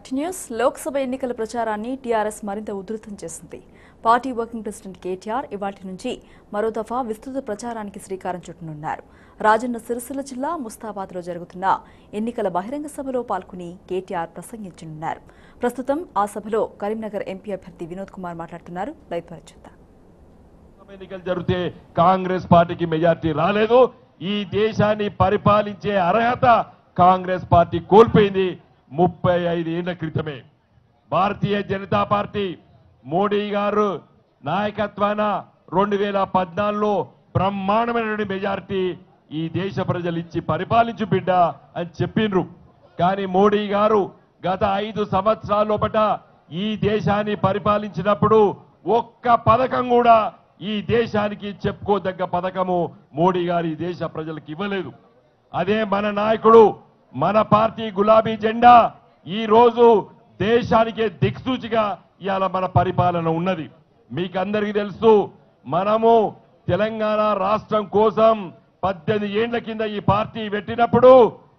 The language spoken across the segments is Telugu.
నెక్స్ట్ న్యూస్ లోక్సభ ఎన్నికల ప్రచారాన్ని టీఆర్ఎస్ మరింత ఉధృతం చేసింది. పార్టీ వర్కింగ్ ప్రెసిడెంట్ కేటీఆర్ ఇవాటి నుంచి మరో దఫా విస్తృత ప్రచారానికి శ్రీకారం చుట్టనున్నారు. రాజన్న సిరిసిల్ల జిల్లా ముస్తాబాద్లో జరుగుతున్న ఎన్నికల బహిరంగ సభలో పాల్గొని కేటీఆర్ ప్రసంగించనున్నారు. ప్రస్తుతం ఆ సభలో కరీంనగర్ ఎంపీ అభ్యర్థి వినోద్ కుమార్ మాట్లాడుతున్నారు. లైవ్ చూద్దాం. ఎన్నికలు జరిగితే కాంగ్రెస్ పార్టీకి మెజార్టీ రాలేదు. ఈ దేశాన్ని పరిపాలించే అర్హత కాంగ్రెస్ పార్టీ కోల్పోయింది 35 ఏళ్ల క్రితమే. భారతీయ జనతా పార్టీ మోడీ గారు నాయకత్వాన 2014లో బ్రహ్మాండమైన మెజార్టీ ఈ దేశ ప్రజలు ఇచ్చి పరిపాలించు బిడ్డ అని చెప్పిండ్రు. కానీ మోడీ గారు గత 5 సంవత్సరాల లోపట ఈ దేశాన్ని పరిపాలించినప్పుడు ఒక్క పథకం కూడా ఈ దేశానికి చెప్పుకోదగ్గ పథకము మోడీ గారు ఈ దేశ ప్రజలకు ఇవ్వలేదు. అదే మన నాయకుడు మన పార్టీ గులాబీ జెండా ఈ రోజు దేశానికే దిక్సూచిగా ఇవాళ మన పరిపాలన ఉన్నది. మీకందరికీ తెలుసు, మనము తెలంగాణ రాష్ట్రం కోసం 18 ఏళ్ల కింద ఈ పార్టీ పెట్టినప్పుడు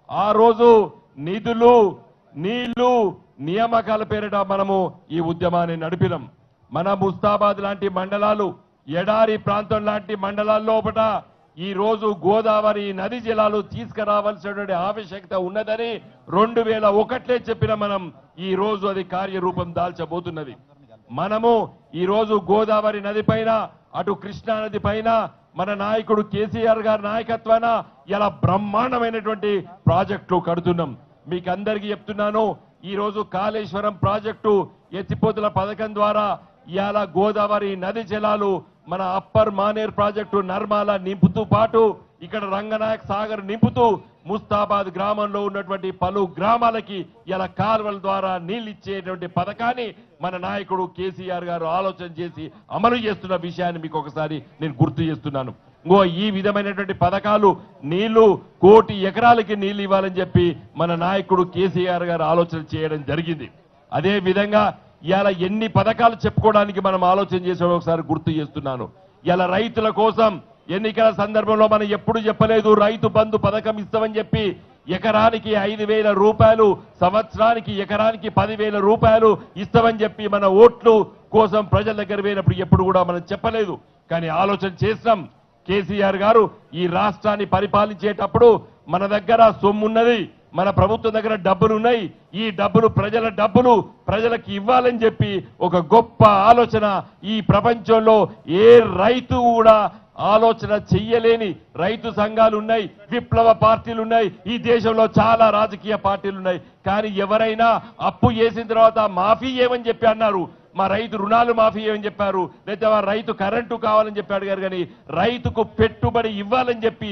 ఆ రోజు నిధులు నీళ్లు నియామకాల పేరిట మనము ఈ ఉద్యమాన్ని నడిపినాం. మన ముస్తాబాద్ లాంటి మండలాలు, ఎడారి ప్రాంతం లాంటి మండలాల లోపల ఈ రోజు గోదావరి నది జలాలు తీసుకురావాల్సినటువంటి ఆవశ్యకత ఉన్నదని 2001లో చెప్పిన మనం ఈ రోజు అది కార్యరూపం దాల్చబోతున్నది. మనము ఈ రోజు గోదావరి నది పైన, అటు కృష్ణా నది పైన మన నాయకుడు కేసీఆర్ గారి నాయకత్వాన ఇలా బ్రహ్మాండమైనటువంటి ప్రాజెక్టులు కడుతున్నాం. మీకు అందరికీ చెప్తున్నాను, ఈ రోజు కాళేశ్వరం ప్రాజెక్టు ఎత్తిపోతుల పథకం ద్వారా ఇవాళ గోదావరి నది జలాలు మన అప్పర్ మానేర్ ప్రాజెక్టు నర్మాల నింపుతూ పాటు ఇక్కడ రంగనాయక్ సాగర్ నింపుతూ ముస్తాబాద్ గ్రామంలో ఉన్నటువంటి పలు గ్రామాలకి ఇలా కాల్వల ద్వారా నీళ్లు ఇచ్చేటువంటి పథకాన్ని మన నాయకుడు కేసీఆర్ గారు ఆలోచన చేసి అమలు చేస్తున్న విషయాన్ని మీకు ఒకసారి నేను గుర్తు చేస్తున్నాను. ఈ విధమైనటువంటి పథకాలు నీళ్లు 1 కోటి ఎకరాలకి నీళ్లు ఇవ్వాలని చెప్పి మన నాయకుడు కేసీఆర్ గారు ఆలోచన చేయడం జరిగింది. అదే విధంగా ఇలా ఎన్ని పథకాలు చెప్పుకోవడానికి మనం ఆలోచన చేసామో ఒకసారి గుర్తు చేస్తున్నాను. ఇలా రైతుల కోసం ఎన్నికల సందర్భంలో మనం ఎప్పుడు చెప్పలేదు రైతు బంధు పథకం ఇస్తామని చెప్పి. ఎకరానికి 5,000 రూపాయలు, సంవత్సరానికి ఎకరానికి 10,000 రూపాయలు ఇస్తామని చెప్పి మన ఓట్లు కోసం ప్రజల దగ్గర పోయినప్పుడు ఎప్పుడు కూడా మనం చెప్పలేదు. కానీ ఆలోచన చేసినాం. కేసీఆర్ గారు ఈ రాష్ట్రాన్ని పరిపాలించేటప్పుడు మన దగ్గర సొమ్మున్నది, మన ప్రభుత్వం దగ్గర డబ్బులు ఉన్నాయి, ఈ డబ్బులు ప్రజల డబ్బులు ప్రజలకు ఇవ్వాలని చెప్పి ఒక గొప్ప ఆలోచన ఈ ప్రపంచంలో ఏ రైతు కూడా ఆలోచన చెయ్యలేని రైతు సంఘాలు ఉన్నాయి, విప్లవ పార్టీలు ఉన్నాయి, ఈ దేశంలో చాలా రాజకీయ పార్టీలు ఉన్నాయి. కానీ ఎవరైనా అప్పు చేసిన తర్వాత మాఫీ ఏమని చెప్పి అన్నారు, మా రైతు రుణాలు మాఫీ ఏమని చెప్పారు, లేదా రైతు కరెంటు కావాలని చెప్పి అడిగారు. కానీ రైతుకు పెట్టుబడి ఇవ్వాలని చెప్పి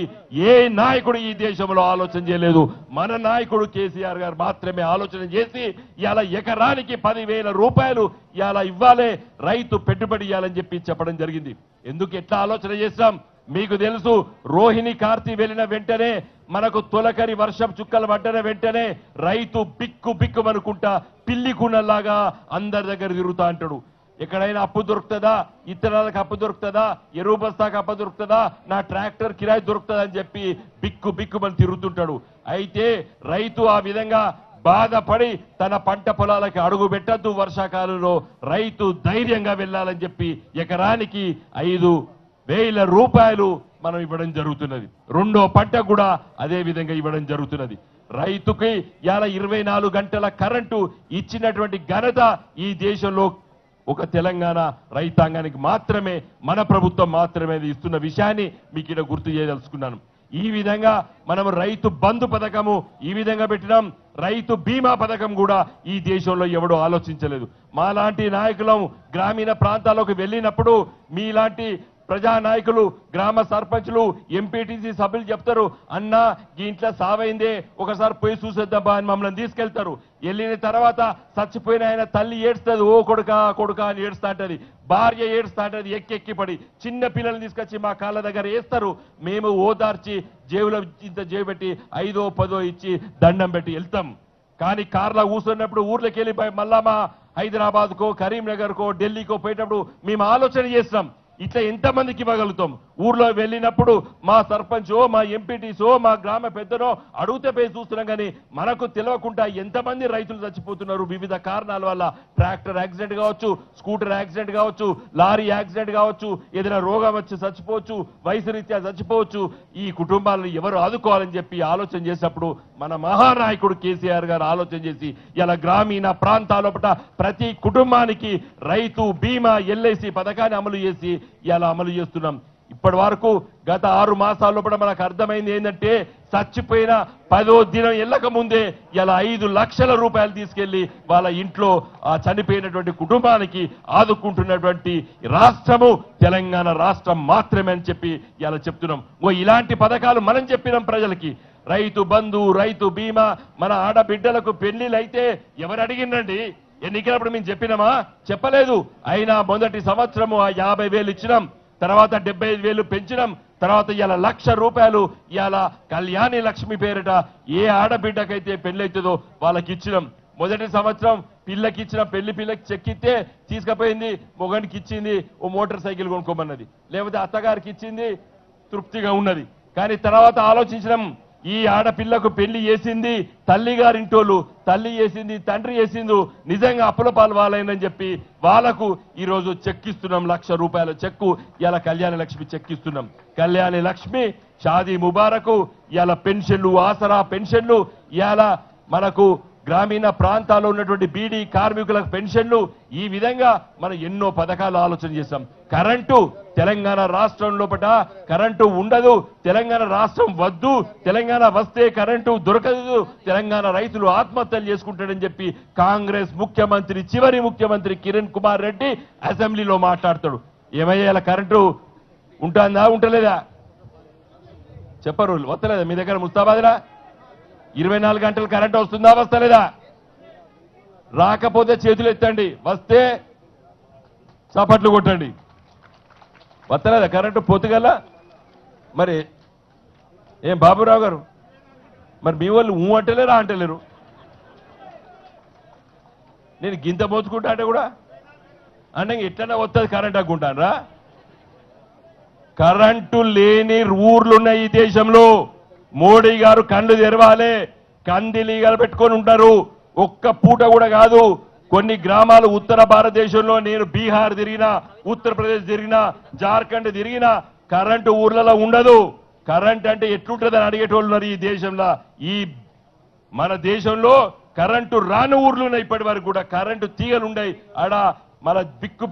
ఏ నాయకుడు ఈ దేశంలో ఆలోచన చేయలేదు. మన నాయకుడు కేసీఆర్ గారు మాత్రమే ఆలోచన చేసి ఇలా ఎకరానికి 10,000 రూపాయలు ఇలా ఇవ్వాలే, రైతు పెట్టుబడి ఇవ్వాలని చెప్పి చెప్పడం జరిగింది. ఎందుకు ఎట్లా ఆలోచన చేస్తాం మీకు తెలుసు. రోహిణి కార్తీ వెళ్ళిన వెంటనే మనకు తొలకరి వర్షం చుక్కలు పడ్డన వెంటనే రైతు బిక్కు బిక్కుమనుకుంటా పిల్లి కూనల్లాగా అందరి దగ్గర తిరుగుతా అంటాడు. ఎక్కడైనా అప్పు దొరుకుతుందా, ఇతరులకు అప్పు దొరుకుతుందా, ఎరువు బస్తాకు అప్పు దొరుకుతుందా, నా ట్రాక్టర్ కిరాయి దొరుకుతుందా అని చెప్పి బిక్కు బిక్కుమని తిరుగుతుంటాడు. అయితే రైతు ఆ విధంగా బాధపడి తన పంట పొలాలకి అడుగు పెట్టద్దు. వర్షాకాలంలో రైతు ధైర్యంగా వెళ్ళాలని చెప్పి ఎకరానికి 5,000 రూపాయలు మనం ఇవ్వడం జరుగుతున్నది. రెండో పంట కూడా అదే విధంగా ఇవ్వడం జరుగుతున్నది. రైతుకి ఇలా 24 గంటల కరెంటు ఇచ్చినటువంటి ఘనత ఈ దేశంలో ఒక తెలంగాణ రైతాంగానికి మాత్రమే, మన ప్రభుత్వం మాత్రమే ఇస్తున్న విషయాన్ని మీకు ఇక్కడ గుర్తు చేయదలుచుకున్నాను. ఈ విధంగా మనం రైతు బంధు పథకము ఈ విధంగా పెట్టినాం. రైతు బీమా పథకం కూడా ఈ దేశంలో ఎవడో ఆలోచించలేదు. మాలాంటి నాయకులం గ్రామీణ ప్రాంతాలకు వెళ్ళినప్పుడు మీలాంటి ప్రజా నాయకులు, గ్రామ సర్పంచులు, ఎంపీటీసీ సభ్యులు చెప్తారు, అన్నా ఇంట్లో సావైందే ఒకసారి పోయి చూసేద్దాం అని మమ్మల్ని తీసుకెళ్తారు. వెళ్ళిన తర్వాత చచ్చిపోయిన ఆయన తల్లి ఏడుస్తుంది, ఓ కొడుకా కొడుకా అని ఏడుస్తా అంటది, భార్య ఏడుస్తా అంటది, ఎక్కెక్కి పడి చిన్న పిల్లల్ని తీసుకొచ్చి మా కాళ్ళ దగ్గర వేస్తారు. మేము ఓదార్చి జేబులో ఇంత జేబు పెట్టి 5ో 10ో ఇచ్చి దండం పెట్టి వెళ్తాం. కానీ కార్లో కూర్చున్నప్పుడు ఊర్లోకి వెళ్ళి మళ్ళా మా హైదరాబాద్కో, కరీంనగర్కో, ఢిల్లీకో పోయేటప్పుడు మేము ఆలోచన చేస్తాం, ఇట్లా ఎంతమందికి ఇవ్వగలుగుతాం? ఊర్లో వెళ్ళినప్పుడు మా సర్పంచో మా ఎంపీటీసో మా గ్రామ పెద్దనో అడుగుతే పోయి చూస్తున్నాం, కానీ మనకు తెలియకుండా ఎంతమంది రైతులు చచ్చిపోతున్నారు వివిధ కారణాల వల్ల. ట్రాక్టర్ యాక్సిడెంట్ కావచ్చు, స్కూటర్ యాక్సిడెంట్ కావచ్చు, లారీ యాక్సిడెంట్ కావచ్చు, ఏదైనా రోగం వచ్చి చచ్చిపోవచ్చు, వయసు రీత్యా చచ్చిపోవచ్చు. ఈ కుటుంబాలను ఎవరు ఆదుకోవాలని చెప్పి ఆలోచన చేసినప్పుడు మన మహానాయకుడు కేసీఆర్ గారు ఆలోచన చేసి ఇలా గ్రామీణ ప్రాంతాల ప్రతి కుటుంబానికి రైతు బీమా ఎల్ఐసి పథకాన్ని అమలు చేసి ఇలా అమలు చేస్తున్నాం. ఇప్పటి వరకు గత 6 మాసాల లోపల మనకు అర్థమైంది ఏంటంటే, చచ్చిపోయిన 10వ దినం వెళ్ళక ముందే ఇలా 5 లక్షల రూపాయలు తీసుకెళ్లి వాళ్ళ ఇంట్లో ఆ చనిపోయినటువంటి కుటుంబానికి ఆదుకుంటున్నటువంటి రాష్ట్రము తెలంగాణ రాష్ట్రం మాత్రమే అని చెప్పి ఇలా చెప్తున్నాం. ఇలాంటి పథకాలు మనం చెప్పినాం ప్రజలకి. రైతు బంధు, రైతు బీమా, మన ఆడబిడ్డలకు పెళ్లిళ్ళు అయితే ఎవరు అడిగిందండి? ఎన్నికలప్పుడు మేము చెప్పినామా? చెప్పలేదు. అయినా మొదటి సంవత్సరము ఆ 50,000 ఇచ్చినాం, తర్వాత 75,000 పెంచినాం, తర్వాత ఇలా 1,00,000 రూపాయలు ఇలా కళ్యాణి లక్ష్మి పేరిట ఏ ఆడబిడ్డకైతే పెళ్లైతుందో వాళ్ళకి ఇచ్చినాం. మొదటి సంవత్సరం పిల్లకి ఇచ్చిన పిల్లకి చెక్కితే తీసుకుపోయింది, మొగనికి ఇచ్చింది ఓ మోటార్ సైకిల్ కొనుక్కోమన్నది, లేకపోతే అత్తగారికి ఇచ్చింది, తృప్తిగా ఉన్నది. కానీ తర్వాత ఆలోచించడం, ఈ ఆడపిల్లకు పెళ్లి చేసింది తల్లిగారింటోళ్ళు, తల్లి చేసింది తండ్రి చేసింది, నిజంగా అప్పుల పాలు వాళ్ళైందని చెప్పి వాళ్ళకు ఈరోజు చెక్కిస్తున్నాం. 1,00,000 రూపాయల చెక్కు ఇలా కళ్యాణ లక్ష్మి చెక్కిస్తున్నాం. కళ్యాణ లక్ష్మి, షాదీ ముబారకు, ఇలా పెన్షన్లు, ఆసరా పెన్షన్లు, ఇలా మనకు గ్రామీణ ప్రాంతాల్లో ఉన్నటువంటి బీడీ కార్మికులకు పెన్షన్లు, ఈ విధంగా మనం ఎన్నో పథకాలు ఆలోచన చేశాం. కరెంటు, తెలంగాణ రాష్ట్రం లోపల కరెంటు ఉండదు, తెలంగాణ రాష్ట్రం వద్దు, తెలంగాణ వస్తే కరెంటు దొరకదు, తెలంగాణ రైతులు ఆత్మహత్యలు చేసుకుంటాడని చెప్పి కాంగ్రెస్ ముఖ్యమంత్రి, చివరి ముఖ్యమంత్రి కిరణ్ కుమార్ రెడ్డి అసెంబ్లీలో మాట్లాడతాడు. ఏమయ్యేలా కరెంటు ఉంటుందా ఉంటలేదా? చెప్పరు, వస్తలేదా మీ దగ్గర? ముస్తాబాద్లా 24 గంటలు కరెంటు వస్తుందా వస్తలేదా? రాకపోతే చేతులు ఎత్తండి, వస్తే చప్పట్లు కొట్టండి. వస్తలేదా కరెంటు పొత్తుగల? మరి ఏం బాబురావు గారు, మరి మీ వాళ్ళు అంటలేరా అంటలేరు? నేను గింత మోచుకుంటా అంటే కూడా అంటే ఎట్లనే వస్తుంది కరెంట్ అనుకుంటానరా? కరెంటు లేని ఊర్లున్నాయి ఈ దేశంలో. మోడీ గారు కళ్ళు తెరవాలే. కందిలీగలు పెట్టుకొని ఉంటారు. ఒక్క పూట కూడా కాదు. కొన్ని గ్రామాలు ఉత్తర భారతదేశంలో, నేను బీహార్ తిరిగినా, ఉత్తరప్రదేశ్ తిరిగినా, జార్ఖండ్ తిరిగినా, కరెంటు ఊర్లలో ఉండదు. కరెంట్ అంటే ఎట్లుంటుందని అడిగేటోళ్ళు ఉన్నారు ఈ దేశంలో. ఈ మన దేశంలో కరెంటు రాని ఊర్లు ఉన్నాయి. ఇప్పటి వరకు కూడా కరెంటు తీగలు ఉన్నాయి. ఆడ మన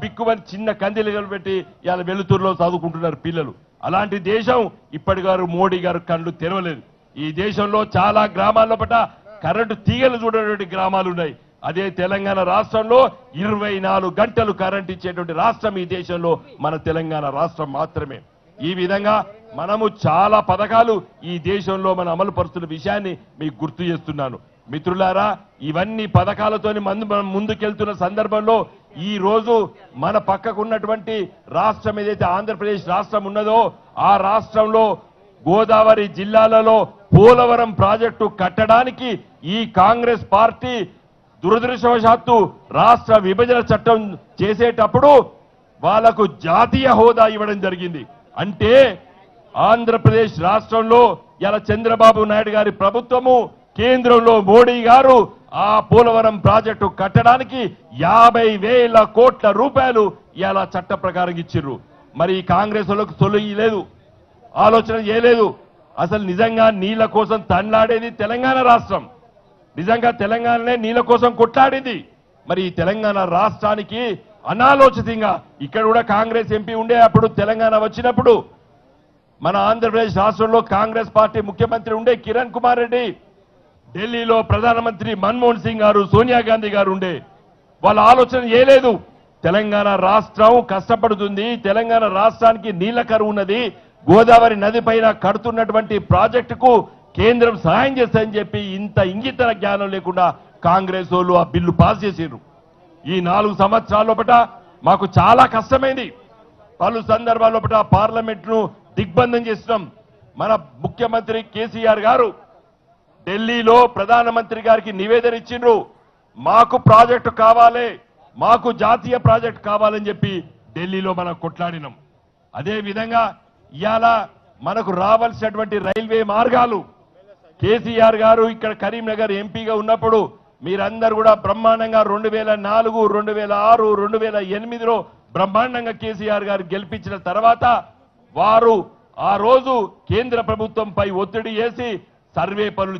బిక్కుమని చిన్న కందిలీగలు పెట్టి ఇవాళ వెలుతురులో చదువుకుంటున్నారు పిల్లలు. అలాంటి దేశం ఇప్పటి గారు మోడీ గారు కళ్ళు తెరవలేదు. ఈ దేశంలో చాలా గ్రామాల్లో కరెంటు తీగలు చూడేటువంటి గ్రామాలు ఉన్నాయి. అదే తెలంగాణ రాష్ట్రంలో 24 గంటలు కరెంట్ ఇచ్చేటువంటి రాష్ట్రం ఈ దేశంలో మన తెలంగాణ రాష్ట్రం మాత్రమే. ఈ విధంగా మనము చాలా పథకాలు ఈ దేశంలో మనం అమలు పరుస్తున్న విషయాన్ని మీకు గుర్తు చేస్తున్నాను. మిత్రులారా, ఇవన్నీ పథకాలతోని మనం ముందుకెళ్తున్న సందర్భంలో ఈ రోజు మన పక్కకున్నటువంటి రాష్ట్రం ఏదైతే ఆంధ్రప్రదేశ్ రాష్ట్రం ఉన్నదో, ఆ రాష్ట్రంలో గోదావరి జిల్లాలలో పోలవరం ప్రాజెక్టు కట్టడానికి ఈ కాంగ్రెస్ పార్టీ దురదృష్టవశాత్తు రాష్ట్ర విభజన చట్టం చేసేటప్పుడు వాళ్లకు జాతీయ హోదా ఇవ్వడం జరిగింది. అంటే ఆంధ్రప్రదేశ్ రాష్ట్రంలో ఇలా చంద్రబాబు నాయుడు గారి ప్రభుత్వము, కేంద్రంలో మోడీ గారు ఆ పోలవరం ప్రాజెక్టు కట్టడానికి 50,000 కోట్ల రూపాయలు ఇలా చట్ట ప్రకారం ఇచ్చిర్రు. మరి కాంగ్రెస్ వాళ్ళకు సొలియలేదు, ఆలోచన చేయలేదు. అసలు నిజంగా నీళ్ల కోసం తన్లాడేది తెలంగాణ రాష్ట్రం. నిజంగా తెలంగాణనే నీళ్ల కోసం కొట్లాడింది. మరి ఈ తెలంగాణ రాష్ట్రానికి అనాలోచితంగా ఇక్కడ కూడా కాంగ్రెస్ ఎంపీ ఉండే, అప్పుడు తెలంగాణ వచ్చినప్పుడు మన ఆంధ్రప్రదేశ్ రాష్ట్రంలో కాంగ్రెస్ పార్టీ ముఖ్యమంత్రి ఉండే కిరణ్ కుమార్ రెడ్డి, ఢిల్లీలో ప్రధానమంత్రి మన్మోహన్ సింగ్ గారు, సోనియా గాంధీ గారు ఉండే. వాళ్ళ ఆలోచన చేయలేదు. తెలంగాణ రాష్ట్రం కష్టపడుతుంది, తెలంగాణ రాష్ట్రానికి నీళ్ల కరువు ఉన్నది, గోదావరి నది పైన కడుతున్నటువంటి ప్రాజెక్టుకు కేంద్రం సహాయం చేస్తాయని చెప్పి ఇంత ఇంగిత జ్ఞానం లేకుండా కాంగ్రెస్ వాళ్ళు ఆ బిల్లు పాస్ చేశారు. ఈ 4 సంవత్సరాల లోపల మాకు చాలా కష్టమైంది. పలు సందర్భాల లోపల పార్లమెంట్ ను దిగ్బంధం చేస్తున్నాం. మన ముఖ్యమంత్రి కేసీఆర్ గారు ఢిల్లీలో ప్రధానమంత్రి గారికి నివేదన ఇచ్చిండ్రు. మాకు ప్రాజెక్టు కావాలి, మాకు జాతీయ ప్రాజెక్టు కావాలని చెప్పి ఢిల్లీలో మనం కొట్లాడినాం. అదే విధంగా ఇవాళ మనకు రావాల్సినటువంటి రైల్వే మార్గాలు కేసీఆర్ గారు ఇక్కడ కరీంనగర్ ఎంపీగా ఉన్నప్పుడు మీరందరూ కూడా బ్రహ్మాండంగా 2004, 2006, 2008లో బ్రహ్మాండంగా కేసీఆర్ గారు గెలిపించిన తర్వాత వారు ఆ రోజు కేంద్ర ప్రభుత్వంపై ఒత్తిడి చేసి సర్వే పనులు